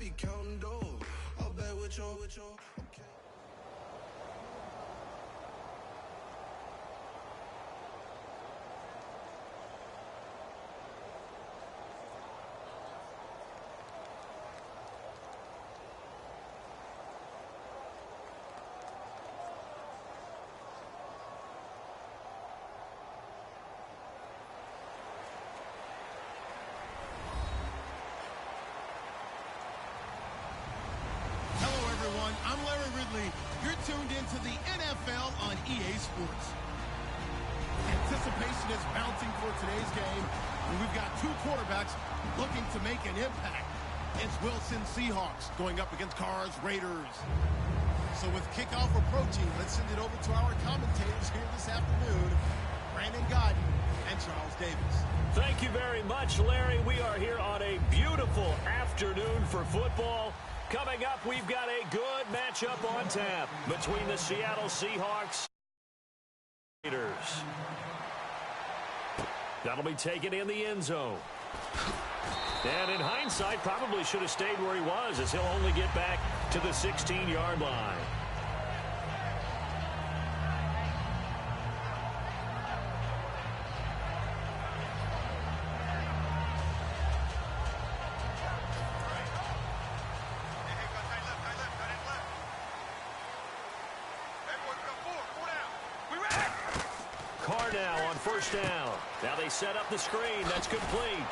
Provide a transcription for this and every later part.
be counting dough. I'll bet with your, okay. I'm Larry Ridley. You're tuned into the NFL on EA Sports. Anticipation is mounting for today's game, and we've got two quarterbacks looking to make an impact. It's Wilson Seahawks going up against Carr's Raiders. So with kickoff approaching, let's send it over to our commentators here this afternoon, Brandon Godden and Charles Davis. Thank you very much, Larry. We are here on a beautiful afternoon for football. Coming up, we've got a good matchup on tap between the Seattle Seahawks and the Raiders. That'll be taken in the end zone. And in hindsight, probably should have stayed where he was, as he'll only get back to the 16-yard line. First down. Now they set up the screen. That's complete.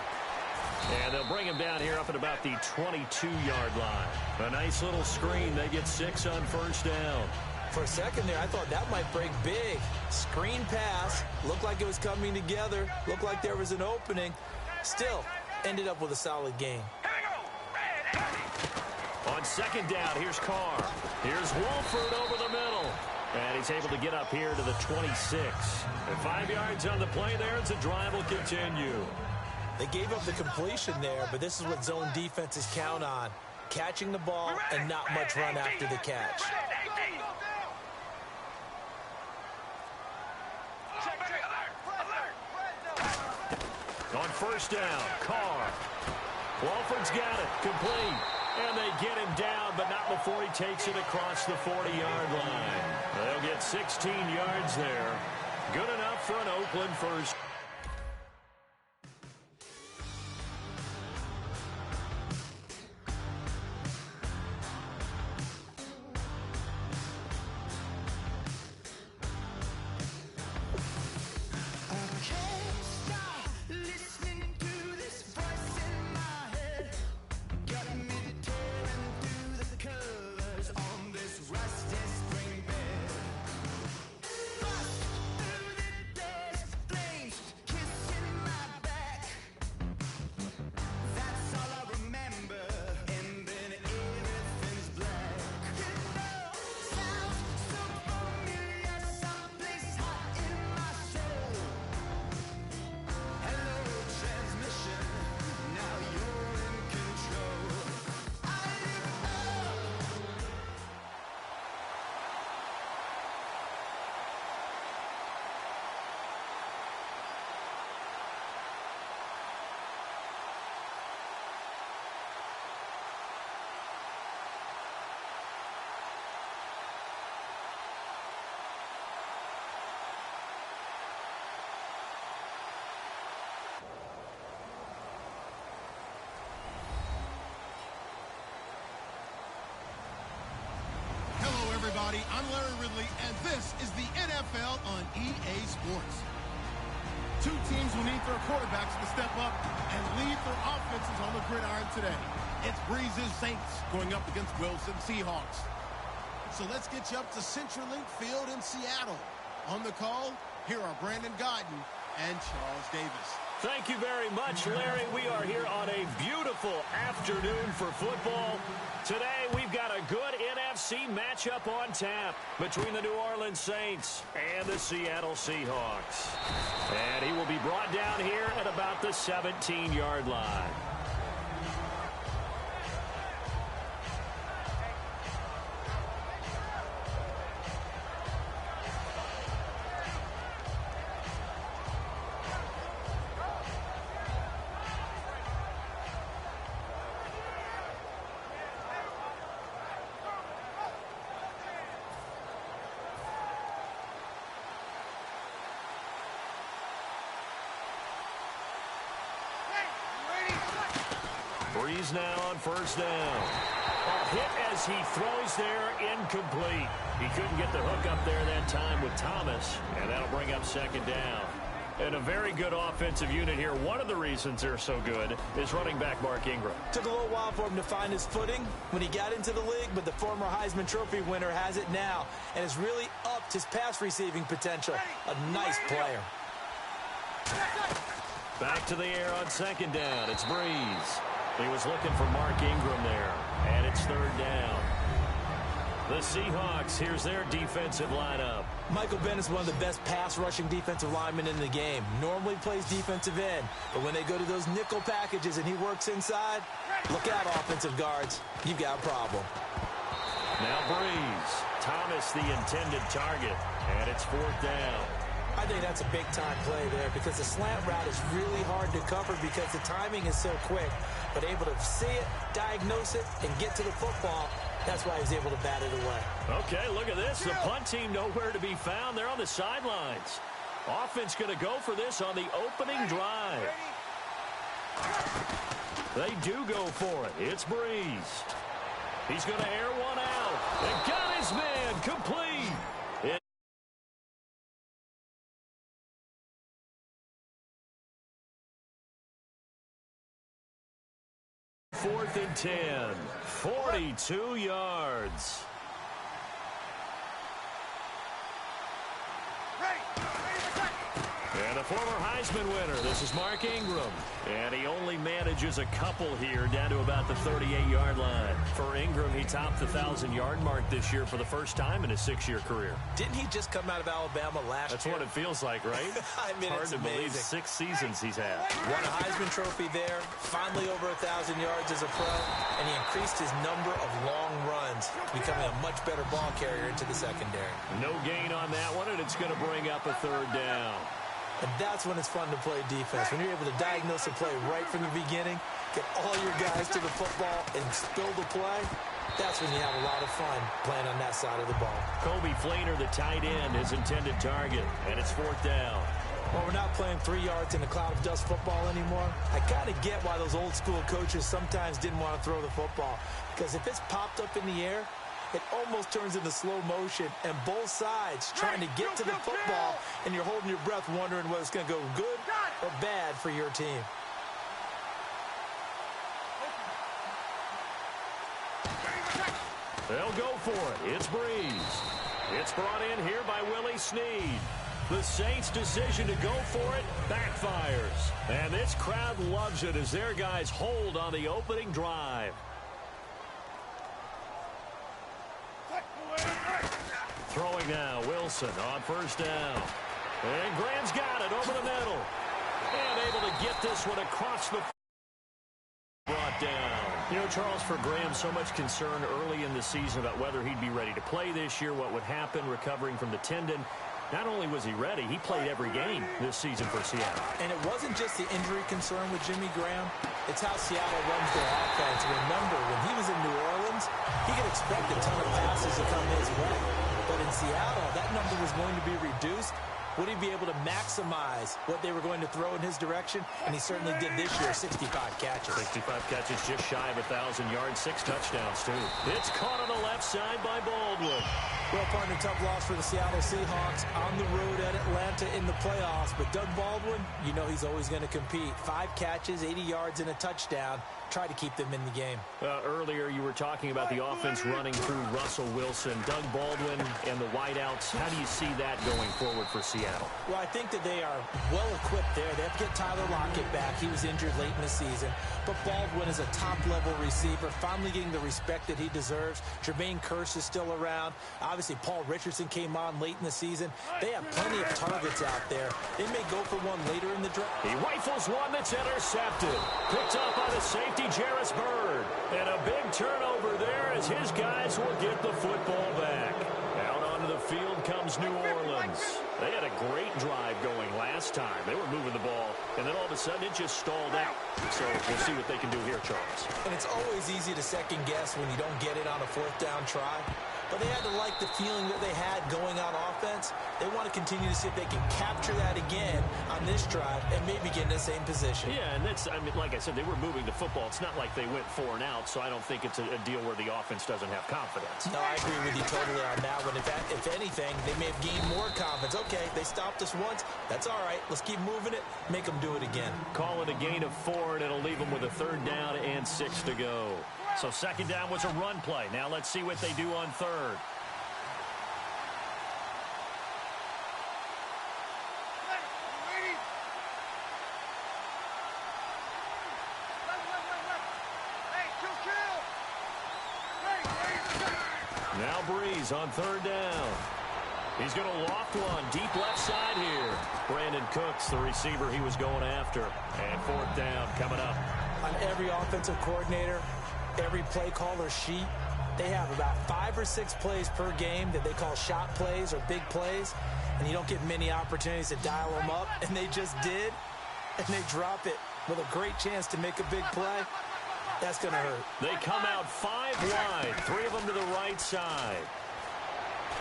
And they'll bring him down here up at about the 22-yard line. A nice little screen. They get 6 on first down. For a second there, I thought that might break big. Screen pass. Looked like it was coming together. Looked like there was an opening. Still, ended up with a solid game. On second down, here's Carr. Here's Wolford over the middle. And he's able to get up here to the 26. And 5 yards on the play there as the drive will continue. They gave up the completion there, but this is what zone defenses count on. Catching the ball and not much run after the catch. On first down, Carr. Wolford's got it. Complete. And they get him down, but not before he takes it across the 40-yard line. They'll get 16 yards there. Good enough for an Oakland first. Everybody, I'm Larry Ridley, and this is the NFL on EA Sports. Two teams will need their quarterbacks to step up and lead their offenses on the gridiron today. It's Breeze's Saints going up against Wilson Seahawks. So let's get you up to CenturyLink Field in Seattle. On the call, here are Brandon Godden and Charles Davis. Thank you very much, Larry. We are here on a beautiful afternoon for football. Today, we've got a good NFC matchup on tap between the New Orleans Saints and the Seattle Seahawks. And he will be brought down here at about the 17-yard line. Breeze now on first down. A hit as he throws there, incomplete. He couldn't get the hook up there that time with Thomas, and that'll bring up second down. And a very good offensive unit here. One of the reasons they're so good is running back Mark Ingram. Took a little while for him to find his footing when he got into the league, but the former Heisman Trophy winner has it now and has really upped his pass receiving potential. A nice player. Back to the air on second down. It's Breeze. He was looking for Mark Ingram there, and it's third down. The Seahawks, here's their defensive lineup. Michael Bennett's one of the best pass-rushing defensive linemen in the game. Normally plays defensive end, but when they go to those nickel packages and he works inside, look out, offensive guards. You've got a problem. Now Breeze. Thomas the intended target, and it's fourth down. I think that's a big-time play there because the slant route is really hard to cover because the timing is so quick. But able to see it, diagnose it, and get to the football, that's why he's able to bat it away. Okay, look at this. The punt team nowhere to be found. They're on the sidelines. Offense going to go for this on the opening drive. They do go for it. It's Breeze. He's going to air one out. And got his man complete. Fourth and 10, 42 yards. And a former Heisman winner, this is Mark Ingram. And he only manages a couple here down to about the 38-yard line. For Ingram, he topped the 1,000-yard mark this year for the first time in his 6-year career. Didn't he just come out of Alabama last year? That's what it feels like, right? I mean, hard it's to amazing. believe 6 seasons he's had. Won a Heisman Trophy there, finally over 1,000 yards as a pro, and he increased his number of long runs, becoming a much better ball carrier into the secondary. No gain on that one, and it's going to bring up a third down. And that's when it's fun to play defense. When you're able to diagnose a play right from the beginning, get all your guys to the football, and spill the play, that's when you have a lot of fun playing on that side of the ball. Kobe Fleener, the tight end, his intended target, and it's fourth down. Well, we're not playing 3 yards in a cloud of dust football anymore. I kind of get why those old school coaches sometimes didn't want to throw the football. Because if it's popped up in the air, it almost turns into slow motion, and both sides trying to get to the football, and you're holding your breath wondering whether it's going to go good or bad for your team. They'll go for it. It's Breeze. It's brought in here by Willie Snead. The Saints' decision to go for it backfires. And this crowd loves it as their guys hold on the opening drive. Throwing now, Wilson on first down. And Graham's got it over the middle. And able to get this one across the brought down. You know, Charles, for Graham, so much concern early in the season about whether he'd be ready to play this year, what would happen recovering from the tendon. Not only was he ready, he played every game this season for Seattle. And it wasn't just the injury concern with Jimmy Graham. It's how Seattle runs their offense. Remember, when he was in New Orleans, he could expect a ton of passes to come his way. But in Seattle, that number was going to be reduced. Would he be able to maximize what they were going to throw in his direction? And he certainly did this year, 65 catches. 65 catches, just shy of 1,000 yards, 6 touchdowns, too. It's caught on the left side by Baldwin. Well, partner, tough loss for the Seattle Seahawks on the road at Atlanta in the playoffs. But Doug Baldwin, you know he's always going to compete. 5 catches, 80 yards, and a touchdown. Try to keep them in the game. Earlier, you were talking about the offense running through Russell Wilson, Doug Baldwin, and the wideouts. How do you see that going forward for Seattle? Well, I think that they are well-equipped there. They have to get Tyler Lockett back. He was injured late in the season. But Baldwin is a top-level receiver, finally getting the respect that he deserves. Jermaine Kearse is still around. Obviously, Paul Richardson came on late in the season. They have plenty of targets out there. They may go for one later in the draft. He rifles one that's intercepted. Picked up by the safety, Jarris Bird. And a big turnover there as his guys will get the football back. Out on onto the field comes New Orleans. They had a great drive going last time. They were moving the ball, and then all of a sudden it just stalled out. So we'll see what they can do here, Charles. And it's always easy to second guess when you don't get it on a fourth down try. But they had to like the feeling that they had going on offense. They want to continue to see if they can capture that again on this drive and maybe get in the same position. Yeah, and that's, I mean, like I said, they were moving the football. It's not like they went 4 and out, so I don't think it's a deal where the offense doesn't have confidence. No, I agree with you totally on that one. If anything, they may have gained more confidence. Okay, they stopped us once. That's all right. Let's keep moving it. Make them do it again. Call it a gain of 4, and it'll leave them with a 3rd down and 6 to go. So 2nd down was a run play. Now let's see what they do on 3rd. Now Breeze on 3rd down. He's going to loft one deep left side here. Brandon Cooks, the receiver he was going after. And 4th down coming up. On every offensive coordinator, every play caller sheet, they have about 5 or 6 plays per game that they call shot plays or big plays. And you don't get many opportunities to dial them up. And they just did. And they drop it with a great chance to make a big play. That's going to hurt. They come out 5 wide, 3 of them to the right side.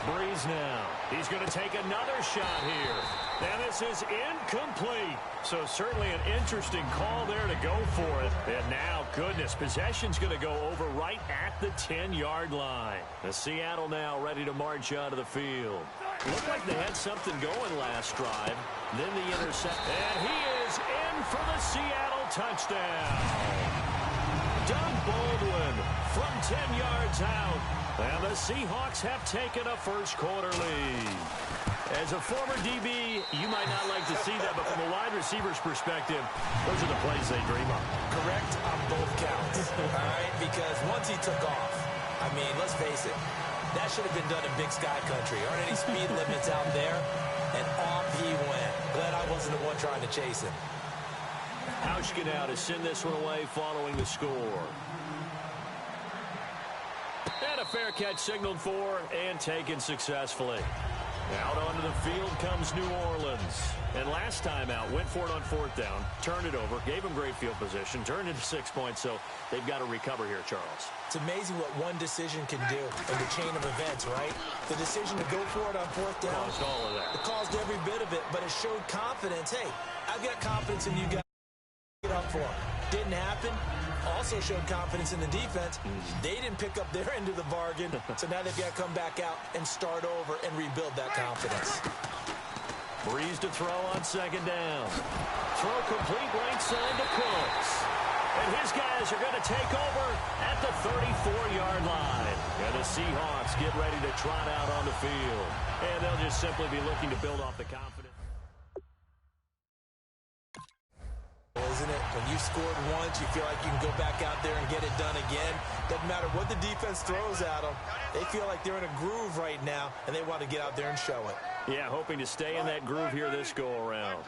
Breeze now. He's going to take another shot here. And this is incomplete. So certainly an interesting call there to go for it. And now, goodness, possession's going to go over right at the 10-yard line. The Seattle now ready to march onto the field. Looked like they had something going last drive. Then the intercept. And he is in for the Seattle touchdown. Doug Baldwin from 10 yards out. And the Seahawks have taken a first-quarter lead. As a former DB, you might not like to see that, but from a wide receiver's perspective, those are the plays they dream of. Correct on both counts, all right? Because once he took off, I mean, let's face it, that should have been done in Big Sky Country. Aren't any speed limits out there? And off he went. Glad I wasn't the one trying to chase him. Hauschka now to send this one away following the score. And a fair catch signaled for and taken successfully. Out onto the field comes New Orleans. And last time out, went for it on 4th down, turned it over, gave them great field position, turned into 6 points, so they've got to recover here, Charles. It's amazing what one decision can do in the chain of events, right? The decision to go for it on 4th down. Caused all of that. It caused every bit of it, but it showed confidence. Hey, I've got confidence in you guys. Get up for them. Didn't happen. Also showed confidence in the defense. They didn't pick up their end of the bargain, so now they've got to come back out and start over and rebuild that confidence. Breeze to throw on 2nd down. Throw complete right side to Cooks. And his guys are going to take over at the 34-yard line. And the Seahawks get ready to trot out on the field. And they'll just simply be looking to build off the confidence. Isn't it? When you've scored once, you feel like you can go back out there and get it done again. Doesn't matter what the defense throws at them. They feel like they're in a groove right now, and they want to get out there and show it. Yeah, hoping to stay in that groove here this go-around.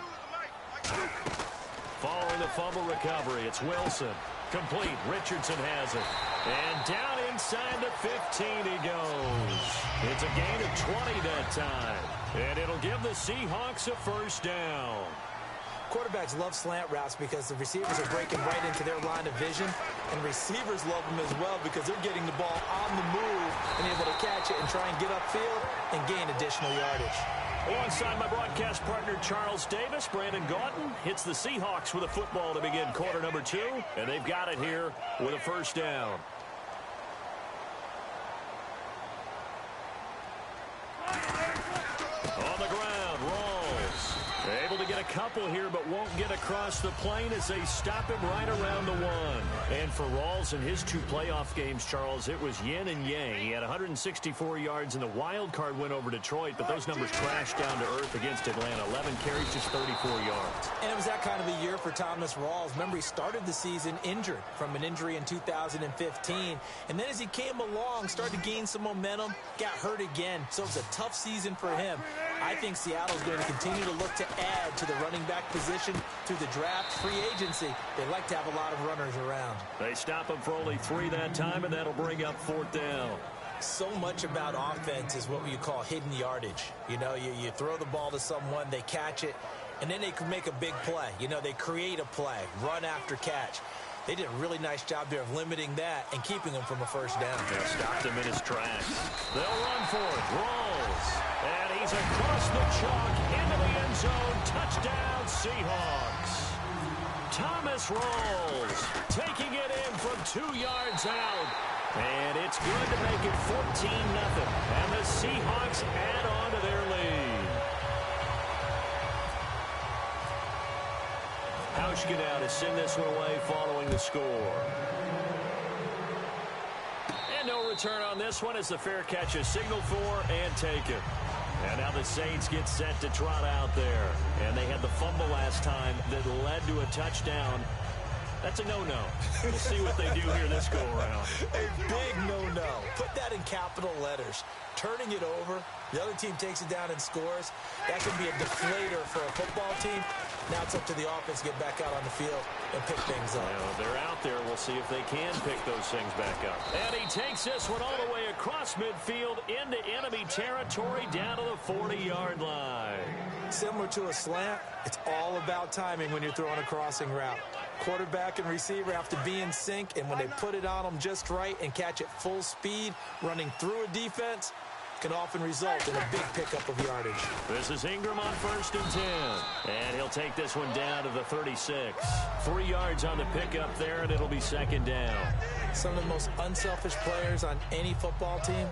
Following the fumble recovery, it's Wilson. Complete. Richardson has it. And down inside the 15 he goes. It's a gain of 20 that time. And it'll give the Seahawks a 1st down. Quarterbacks love slant routes because the receivers are breaking right into their line of vision, and receivers love them as well because they're getting the ball on the move and able to catch it and try and get upfield and gain additional yardage. Alongside my broadcast partner Charles Davis, Brandon Gaudin hits the Seahawks with a football to begin quarter number 2, and they've got it here with a 1st down. On the ground, Rawls. Able to get a couple here, but won't get across the plane as they stop him right around the 1. And for Rawls in his 2 playoff games, Charles, it was yin and yang. He had 164 yards in the wild card win over Detroit, but those numbers crashed down to earth against Atlanta. 11 carries, just 34 yards. And it was that kind of a year for Thomas Rawls. Remember, he started the season injured from an injury in 2015. And then as he came along, started to gain some momentum, got hurt again. So it was a tough season for him. I think Seattle's going to continue to look to add to the running back position through the draft, free agency. They like to have a lot of runners around. They stop him for only 3 that time, and that'll bring up 4th down. So much about offense is what you call hidden yardage. You know, you throw the ball to someone, they catch it, and then they can make a big play. You know, they create a play, run after catch. They did a really nice job there of limiting that and keeping him from a first down. They stopped him in his tracks. They'll run for it. Rolls. And he's across the chalk into the end zone. Touchdown, Seahawks. Thomas rolls, taking it in from 2 yards out. And it's good to make it 14-0. And the Seahawks add on to their lead. Hauschka to send this one away following the score. And no return on this one as the fair catch is signaled for and taken. And now the Saints get set to trot out there. And they had the fumble last time that led to a touchdown. That's a no-no. We'll see what they do here this go-around. A big no-no. Put that in capital letters. Turning it over, the other team takes it down and scores. That can be a deflator for a football team. Now it's up to the offense to get back out on the field and pick things up. Well, they're out there. We'll see if they can pick those things back up. And he takes this one all the way across midfield into enemy territory down to the 40-yard line. Similar to a slant, it's all about timing when you're throwing a crossing route. Quarterback and receiver have to be in sync, and when they put it on them just right and catch it full speed, running through a defense, can often result in a big pickup of yardage. This is Ingram on 1st and 10. And he'll take this one down to the 36. 3 yards on the pickup there, and it'll be 2nd down. Some of the most unselfish players on any football team,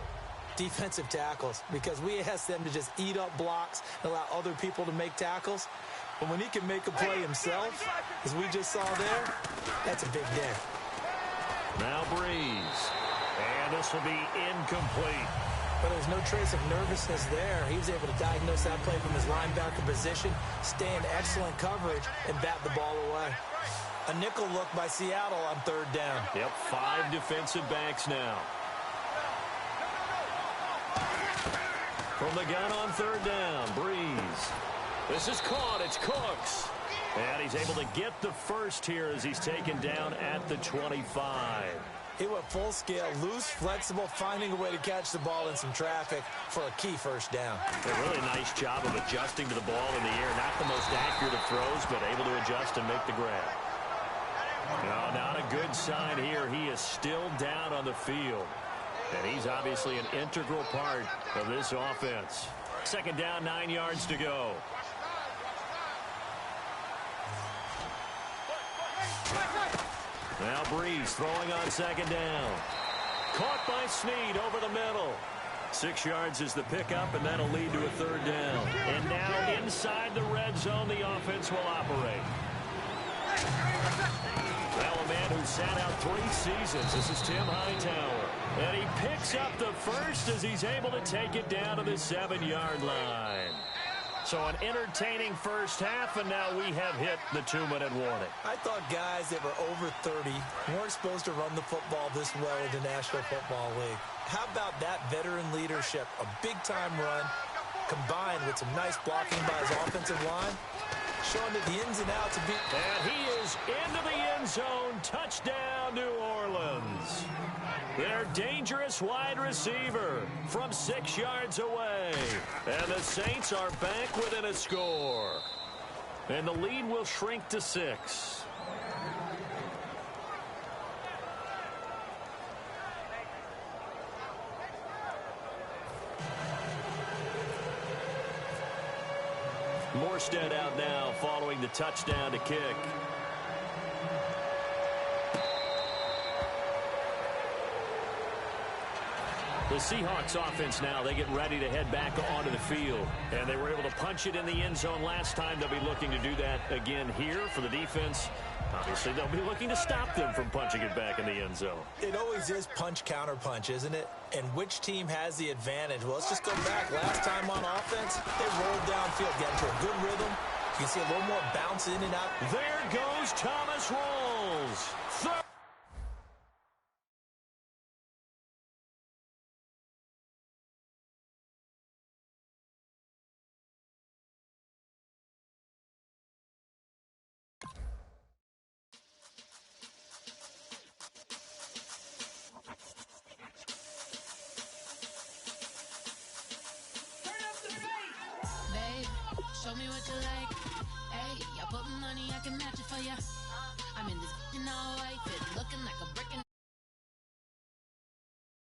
defensive tackles, because we ask them to just eat up blocks and allow other people to make tackles. But when he can make a play himself, as we just saw there, that's a big day. Now Breeze. And this will be incomplete. But there's no trace of nervousness there. He was able to diagnose that play from his linebacker position, stay in excellent coverage, and bat the ball away. A nickel look by Seattle on 3rd down. Yep, 5 defensive backs now. From the gun on 3rd down, Breeze. This is caught. It's Cooks. And he's able to get the first here as he's taken down at the 25. He went full scale, loose, flexible, finding a way to catch the ball in some traffic for a key first down. A really nice job of adjusting to the ball in the air. Not the most accurate of throws, but able to adjust and make the grab. No, not a good sign here. He is still down on the field. And he's obviously an integral part of this offense. 2nd down, 9 yards to go. Now Breeze throwing on 2nd down. Caught by Snead over the middle. 6 yards is the pickup, and that'll lead to a 3rd down. And now inside the red zone, the offense will operate. Well, a man who sat out 3 seasons. This is Tim Hightower. And he picks up the first as he's able to take it down to the 7-yard line. So an entertaining first half, and now we have hit the 2-minute warning. I thought guys that were over 30 weren't supposed to run the football this well in the National Football League. How about that veteran leadership? A big-time run combined with some nice blocking by his offensive line, showing that the ins and outs of beat. And he is into the end zone. Touchdown, New Orleans. Their dangerous wide receiver from 6 yards away. And the Saints are back within a score. And the lead will shrink to 6. Morstead out now following the touchdown to kick. The Seahawks offense now, they get ready to head back onto the field. And they were able to punch it in the end zone last time. They'll be looking to do that again here for the defense. Obviously, they'll be looking to stop them from punching it back in the end zone. It always is punch-counter-punch, isn't it? And which team has the advantage? Well, let's just go back. Last time on offense, they rolled downfield, got into a good rhythm. You can see a little more bounce in and out. There goes Thomas Rolls. me what you like. Hey, I put money, I can match it for ya. I'm in this all white fit, looking like a brick.